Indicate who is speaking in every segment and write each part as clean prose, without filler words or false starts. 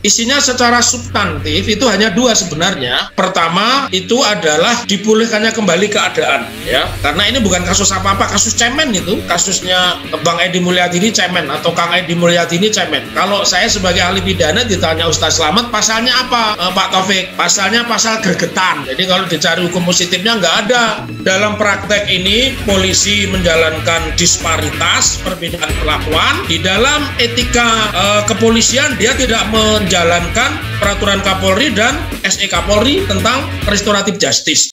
Speaker 1: Isinya secara substantif itu hanya dua sebenarnya. Pertama itu adalah dipulihkannya kembali keadaan, ya. Karena ini bukan kasus apa-apa, kasus cemen itu. Kasusnya Bang Edi Mulyadi ini cemen atau Kang Edi Mulyadi ini cemen. Kalau saya sebagai ahli pidana ditanya Ustaz Slamet, pasalnya apa, Pak Taufik? Pasalnya pasal gregetan. Jadi kalau dicari hukum positifnya nggak ada. Dalam praktek ini polisi menjalankan disparitas, perbedaan perlakuan. Di dalam etika kepolisian dia tidak menjalankan peraturan Kapolri dan SE Kapolri tentang restoratif justice.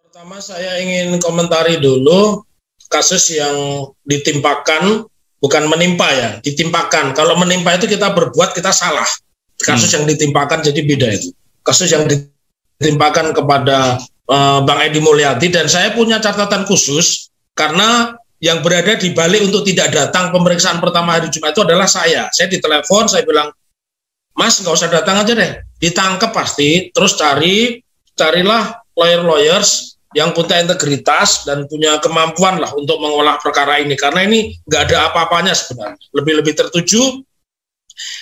Speaker 1: Pertama saya ingin komentari dulu kasus yang ditimpakan, bukan menimpa ya, ditimpakan. Kalau menimpa itu kita berbuat, kita salah. Kasus yang ditimpakan jadi beda itu. Kasus yang ditimpakan kepada Bang Edi Mulyadi, dan saya punya catatan khusus karena yang berada di balik untuk tidak datang pemeriksaan pertama hari Jumat itu adalah saya. Saya ditelepon, saya bilang, Mas nggak usah datang aja deh, ditangkap pasti, terus carilah lawyer-lawyers yang punya integritas dan punya kemampuan lah untuk mengolah perkara ini, karena ini nggak ada apa-apanya sebenarnya. Lebih tertuju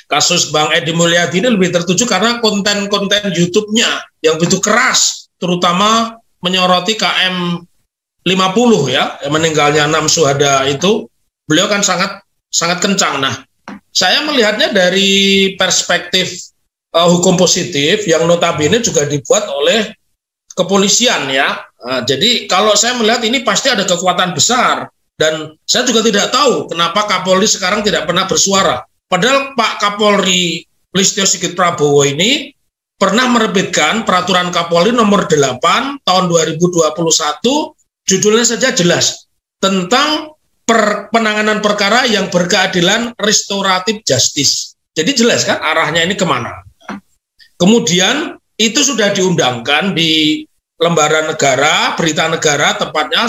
Speaker 1: kasus Bang Edi Mulyadi ini lebih tertuju karena konten-konten YouTube-nya yang begitu keras, terutama menyoroti KM 50 ya, yang meninggalnya 6 syuhada itu, beliau kan sangat kencang. Nah, saya melihatnya dari perspektif hukum positif yang notabene juga dibuat oleh kepolisian ya. Jadi kalau saya melihat ini pasti ada kekuatan besar, dan saya juga tidak tahu kenapa Kapolri sekarang tidak pernah bersuara. Padahal Pak Kapolri Listio Sigit Prabowo ini pernah menerbitkan peraturan Kapolri nomor 8 tahun 2021, judulnya saja jelas, tentang penanganan perkara yang berkeadilan restoratif justice. Jadi jelas kan arahnya ini kemana. Kemudian itu sudah diundangkan di Lembaran Negara, Berita Negara, tepatnya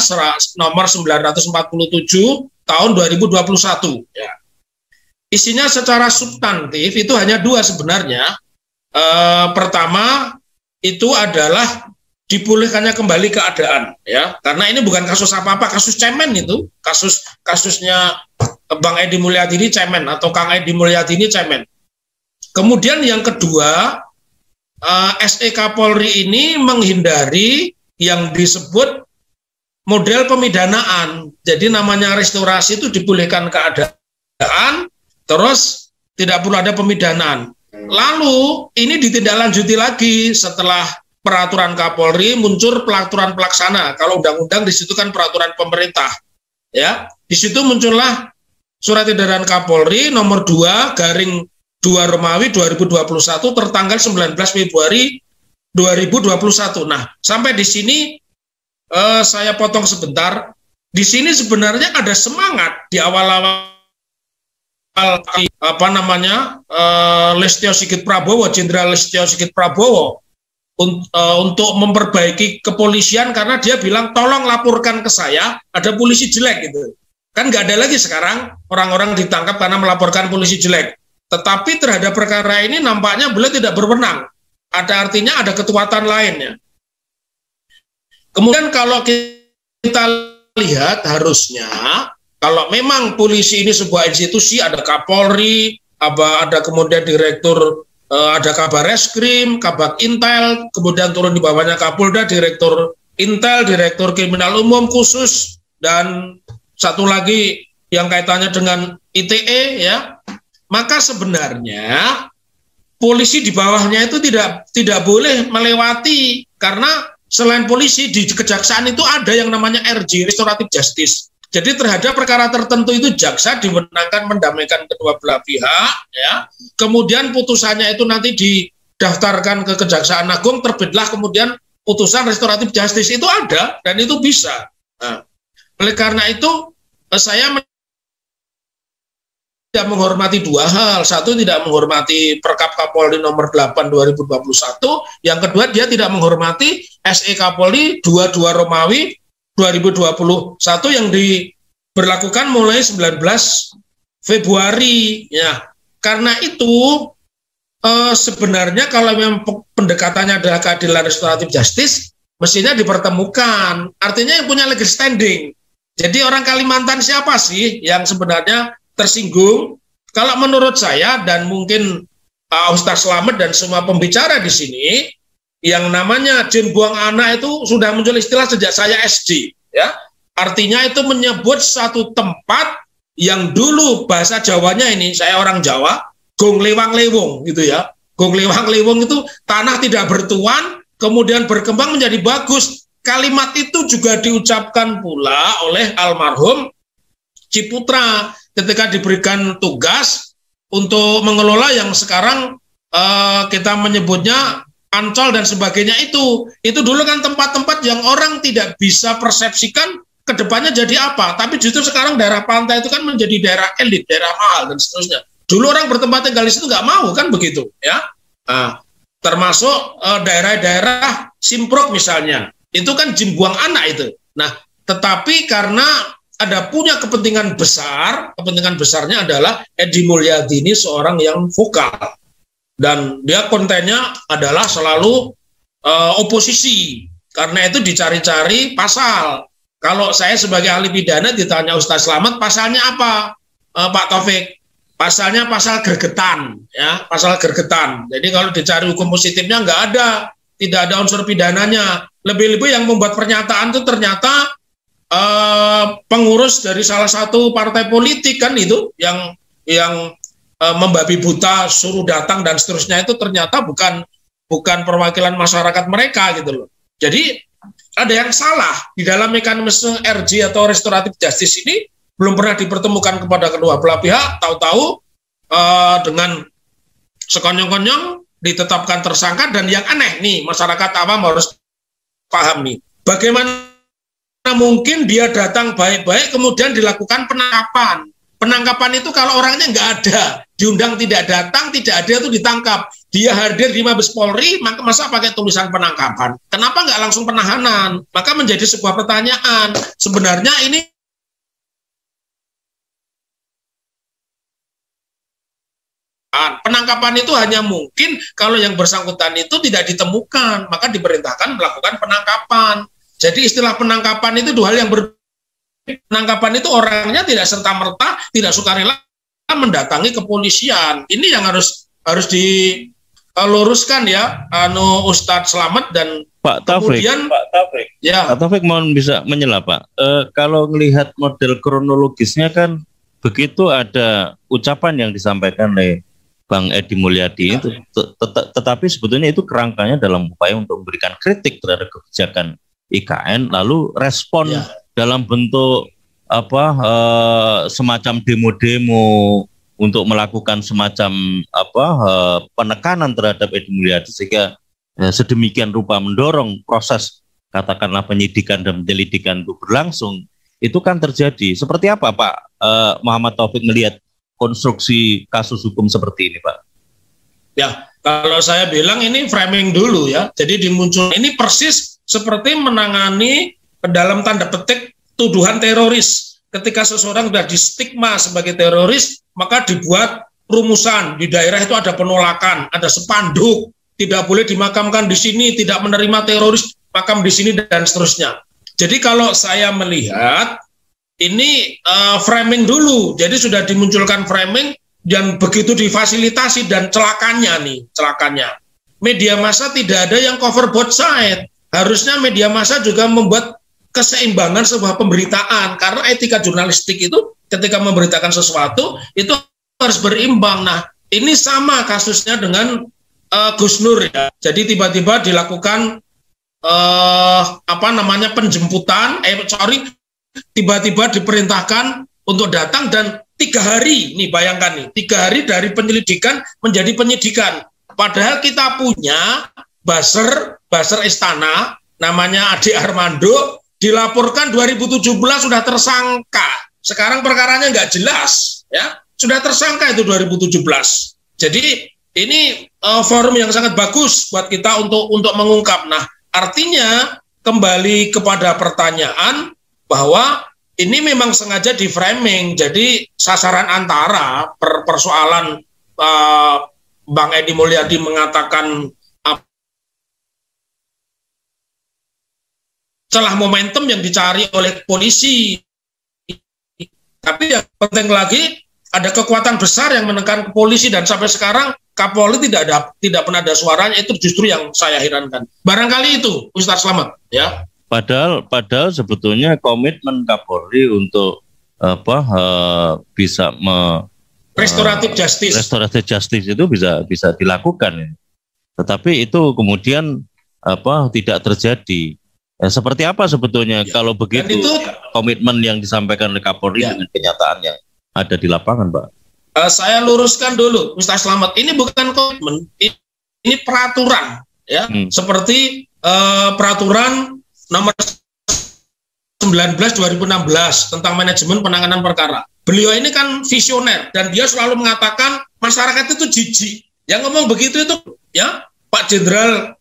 Speaker 1: nomor 947 tahun 2021. Ya. Isinya secara substantif itu hanya dua sebenarnya. Pertama itu adalah dipulihkannya kembali keadaan, ya. Karena ini bukan kasus apa-apa, kasus cemen itu. Kasusnya Bang Edi Mulyadi ini cemen atau Kang Edi Mulyadi ini cemen. Kemudian yang kedua, SE Kapolri ini menghindari yang disebut model pemidanaan. Jadi namanya restorasi itu dipulihkan keadaan, terus tidak perlu ada pemidanaan. Lalu ini ditindaklanjuti lagi setelah peraturan Kapolri muncul peraturan pelaksana. Kalau undang-undang di situ kan peraturan pemerintah. Ya, di situ muncullah Surat Edaran Kapolri nomor 2/2 Romawi 2021 tertanggal 19 Februari 2021. Nah, sampai di sini saya potong sebentar. Di sini sebenarnya ada semangat di awal-awal Listio Sigit Prabowo, Jenderal Listio Sigit Prabowo untuk memperbaiki kepolisian, karena dia bilang tolong laporkan ke saya ada polisi jelek gitu. Kan nggak ada lagi sekarang orang-orang ditangkap karena melaporkan polisi jelek. Tetapi terhadap perkara ini nampaknya beliau tidak berwenang. Ada artinya ada ketuatan lainnya. Kemudian kalau kita lihat harusnya kalau memang polisi ini sebuah institusi, ada Kapolri, ada kemudian direktur, ada Kabar Reskrim, Kabak Intel, kemudian turun di bawahnya Kapolda, Direktur Intel, Direktur Kriminal Umum khusus, dan satu lagi yang kaitannya dengan ITE ya. Maka sebenarnya polisi di bawahnya itu tidak boleh melewati, karena selain polisi di kejaksaan itu ada yang namanya RJ, restoratif justice. Jadi terhadap perkara tertentu itu jaksa diwenangkan mendamaikan kedua belah pihak, ya. Kemudian putusannya itu nanti didaftarkan ke Kejaksaan Agung, terbitlah kemudian putusan restoratif justice, itu ada dan itu bisa. Nah, oleh karena itu saya tidak menghormati dua hal. Satu, tidak menghormati Perkap Kapolri nomor 8 2021. Yang kedua, dia tidak menghormati SE Kapolri 22 Romawi 2021 yang diberlakukan mulai 19 Februari. Ya, karena itu sebenarnya kalau memang pendekatannya adalah keadilan restoratif justice, mestinya dipertemukan. Artinya yang punya legal standing. Jadi orang Kalimantan siapa sih yang sebenarnya tersinggung? Kalau menurut saya dan mungkin Ustaz Slamet dan semua pembicara di sini, yang namanya jin buang anak itu sudah muncul istilah sejak saya SD, ya. Artinya itu menyebut satu tempat yang dulu bahasa Jawanya ini, saya orang Jawa, gong lewang lewong gitu ya. Gong lewang lewong itu tanah tidak bertuan, kemudian berkembang menjadi bagus. Kalimat itu juga diucapkan pula oleh almarhum Ciputra ketika diberikan tugas untuk mengelola yang sekarang kita menyebutnya Ancol dan sebagainya itu dulu kan tempat-tempat yang orang tidak bisa persepsikan ke depannya jadi apa, tapi justru sekarang daerah pantai itu kan menjadi daerah elit, daerah mahal dan seterusnya. Dulu orang bertempat tinggal di situ nggak mau kan begitu ya. Nah, termasuk daerah-daerah Simprok misalnya, itu kan jin buang anak itu. Nah, tetapi karena ada punya kepentingan besar, kepentingan besarnya adalah Edi Mulyadi ini seorang yang vokal. Dan dia kontennya adalah selalu oposisi. Karena itu dicari-cari pasal. Kalau saya sebagai ahli pidana ditanya Ustaz Slamet, pasalnya apa, Pak Taufik? Pasalnya pasal gergetan, ya, pasal gergetan. Jadi kalau dicari hukum positifnya nggak ada, tidak ada unsur pidananya. Lebih-lebih yang membuat pernyataan itu ternyata pengurus dari salah satu partai politik kan itu yang membabi buta suruh datang dan seterusnya itu ternyata bukan perwakilan masyarakat mereka gitu loh. Jadi ada yang salah di dalam mekanisme RJ atau restoratif justice ini, belum pernah dipertemukan kepada kedua belah pihak. Tahu-tahu dengan sekonyong-konyong ditetapkan tersangka. Dan yang aneh nih, masyarakat awam harus paham nih, bagaimana mungkin dia datang baik-baik kemudian dilakukan penangkapan. Penangkapan itu kalau orangnya nggak ada, diundang tidak datang, tidak ada itu ditangkap. Dia hadir di Mabes Polri, masa pakai tulisan penangkapan? Kenapa nggak langsung penahanan? Maka menjadi sebuah pertanyaan. Sebenarnya ini penangkapan itu hanya mungkin kalau yang bersangkutan itu tidak ditemukan, maka diperintahkan melakukan penangkapan. Jadi istilah penangkapan itu dua hal yang berbeda. Penangkapan itu orangnya tidak serta-merta, tidak sukarela mendatangi kepolisian. Ini yang harus diluruskan ya, Ustadz Slamet dan
Speaker 2: Pak Taufik.
Speaker 1: Kemudian,
Speaker 2: Ya. Pak Taufik mohon bisa menyela Pak. Kalau melihat model kronologisnya kan begitu ada ucapan yang disampaikan oleh Bang Edi Mulyadi itu, tetapi sebetulnya itu kerangkanya dalam upaya untuk memberikan kritik terhadap kebijakan IKN, lalu respon dalam bentuk semacam demo-demo untuk melakukan semacam penekanan terhadap Edi Mulyadi sehingga sedemikian rupa mendorong proses katakanlah penyidikan dan penyelidikan itu berlangsung. Itu kan terjadi. Seperti apa Pak Muhammad Taufik melihat konstruksi kasus hukum seperti ini Pak?
Speaker 1: Ya, kalau saya bilang ini framing dulu ya. Jadi dimuncul ini persis seperti menangani dalam tanda petik tuduhan teroris. Ketika seseorang sudah distigma sebagai teroris, maka dibuat rumusan. Di daerah itu ada penolakan, ada spanduk, tidak boleh dimakamkan di sini, tidak menerima teroris makam di sini dan seterusnya. Jadi kalau saya melihat ini framing dulu. Jadi sudah dimunculkan framing dan begitu difasilitasi dan celakanya media massa tidak ada yang cover both side. Harusnya media massa juga membuat keseimbangan sebuah pemberitaan, karena etika jurnalistik itu ketika memberitakan sesuatu itu harus berimbang. Nah, ini sama kasusnya dengan Gus Nur ya. Jadi tiba-tiba dilakukan penjemputan, tiba-tiba diperintahkan untuk datang dan 3 hari, nih bayangkan nih, 3 hari dari penyelidikan menjadi penyidikan. Padahal kita punya buzzer istana, namanya Ade Armando, dilaporkan 2017 sudah tersangka. Sekarang perkaranya nggak jelas, ya. sudah tersangka itu 2017. Jadi ini forum yang sangat bagus buat kita untuk mengungkap. Nah, artinya kembali kepada pertanyaan bahwa ini memang sengaja di framing. Jadi sasaran antara persoalan Bang Edi Mulyadi mengatakan celah momentum yang dicari oleh polisi. Tapi yang penting lagi ada kekuatan besar yang menekan ke polisi, dan sampai sekarang Kapolri tidak pernah ada suaranya. Itu justru yang saya herankan. Barangkali itu Ustaz Slamet ya.
Speaker 2: Padahal sebetulnya komitmen Kapolri untuk bisa
Speaker 1: restoratif justice
Speaker 2: itu bisa dilakukan. Tetapi itu kemudian tidak terjadi. Seperti apa sebetulnya kalau begitu komitmen yang disampaikan oleh Kapolri dengan kenyataan yang ada di lapangan, Pak?
Speaker 1: Saya luruskan dulu, Ustaz Slamet. Ini bukan komitmen, ini peraturan, ya. Seperti peraturan nomor 19 2016 tentang manajemen penanganan perkara. Beliau ini kan visioner dan dia selalu mengatakan masyarakat itu jijik. Yang ngomong begitu itu ya Pak Jenderal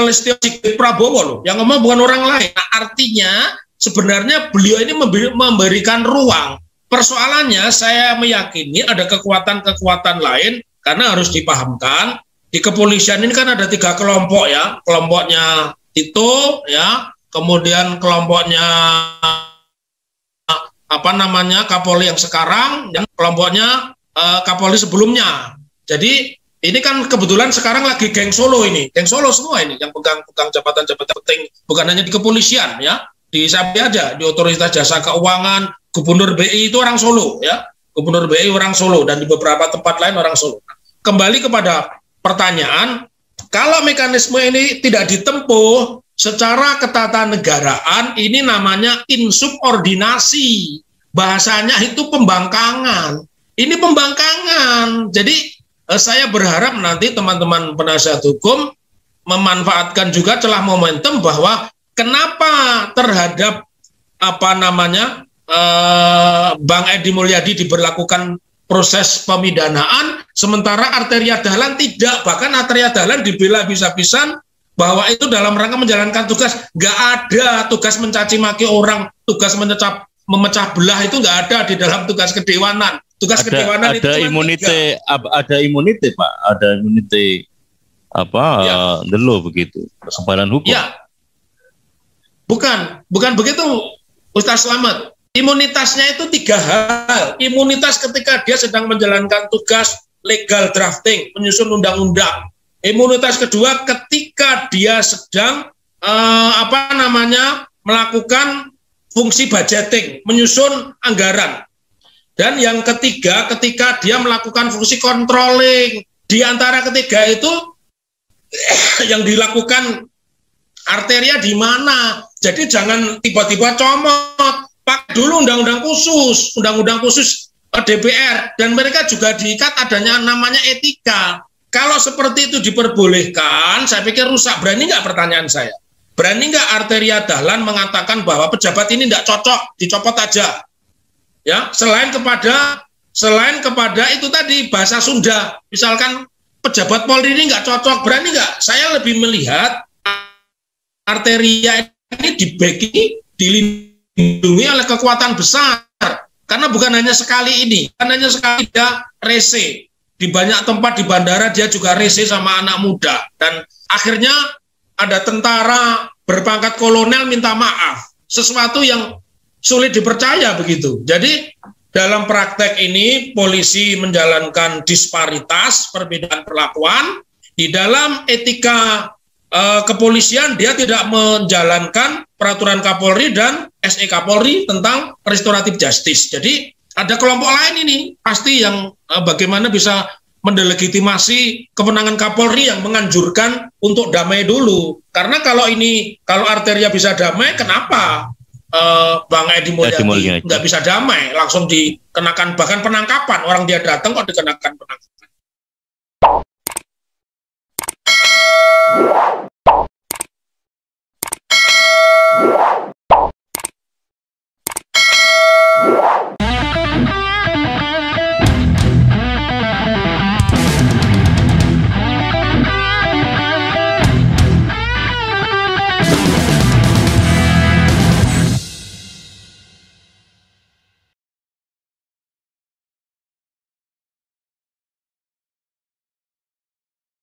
Speaker 1: Listio Sigit Prabowo loh, yang ngomong bukan orang lain. Nah, artinya sebenarnya beliau ini memberikan ruang. Persoalannya saya meyakini ada kekuatan-kekuatan lain, karena harus dipahamkan di kepolisian ini kan ada 3 kelompok ya, kelompoknya Tito ya, kemudian kelompoknya Kapolri yang sekarang, dan kelompoknya Kapolri sebelumnya. Jadi ini kan kebetulan sekarang lagi geng Solo ini, geng Solo semua ini yang pegang jabatan-jabatan penting, bukan hanya di kepolisian ya, di SAPI aja, di Otoritas Jasa Keuangan, Gubernur BI itu orang Solo ya, Gubernur BI orang Solo, dan di beberapa tempat lain orang Solo. Kembali kepada pertanyaan, kalau mekanisme ini tidak ditempuh secara ketatanegaraan, ini namanya insubordinasi, bahasanya itu pembangkangan. Ini pembangkangan. Jadi saya berharap nanti teman-teman penasihat hukum memanfaatkan juga celah momentum bahwa kenapa terhadap Bang Edi Mulyadi diberlakukan proses pemidanaan, sementara Arteria Dahlan tidak. Bahkan Arteria Dahlan dibela bisa-bisan bahwa itu dalam rangka menjalankan tugas. Nggak ada tugas mencaci maki orang, tugas memecah belah itu nggak ada di dalam tugas kedewanan. Tugas kedewanan itu
Speaker 2: ada imuniti Pak, ada imuniti dulu begitu, kesebaran hukum.
Speaker 1: Ya, bukan begitu Ustaz Slamet. Imunitasnya itu 3 hal. Imunitas ketika dia sedang menjalankan tugas legal drafting, menyusun undang-undang. Imunitas kedua ketika dia sedang melakukan fungsi budgeting, menyusun anggaran. Dan yang ketiga ketika dia melakukan fungsi controlling. Di antara ketiga itu yang dilakukan Arteria di mana? Jadi jangan tiba-tiba comot. Pakai dulu undang-undang khusus DPR, dan mereka juga diikat adanya namanya etika. Kalau seperti itu diperbolehkan, saya pikir rusak. Berani nggak, pertanyaan saya? Berani nggak Arteria Dahlan mengatakan bahwa pejabat ini nggak cocok, dicopot aja? Ya, selain kepada itu tadi bahasa Sunda, misalkan pejabat Polri ini nggak cocok, berani nggak? Saya lebih melihat Arteria ini dilindungi oleh kekuatan besar, karena bukan hanya sekali ini, hanya sekali dia rese di banyak tempat di bandara, dia juga rese sama anak muda, dan akhirnya ada tentara berpangkat kolonel minta maaf, sesuatu yang sulit dipercaya begitu. Jadi dalam praktek ini polisi menjalankan disparitas, perbedaan perlakuan. Di dalam etika kepolisian dia tidak menjalankan peraturan Kapolri dan SE Kapolri tentang restoratif justice. Jadi ada kelompok lain ini pasti yang bagaimana bisa mendelegitimasi kemenangan Kapolri yang menganjurkan untuk damai dulu. Karena kalau Arteria bisa damai, kenapa Bang Edi Mulyadi nggak bisa damai, langsung dikenakan bahkan penangkapan, orang dia datang kok dikenakan penangkapan.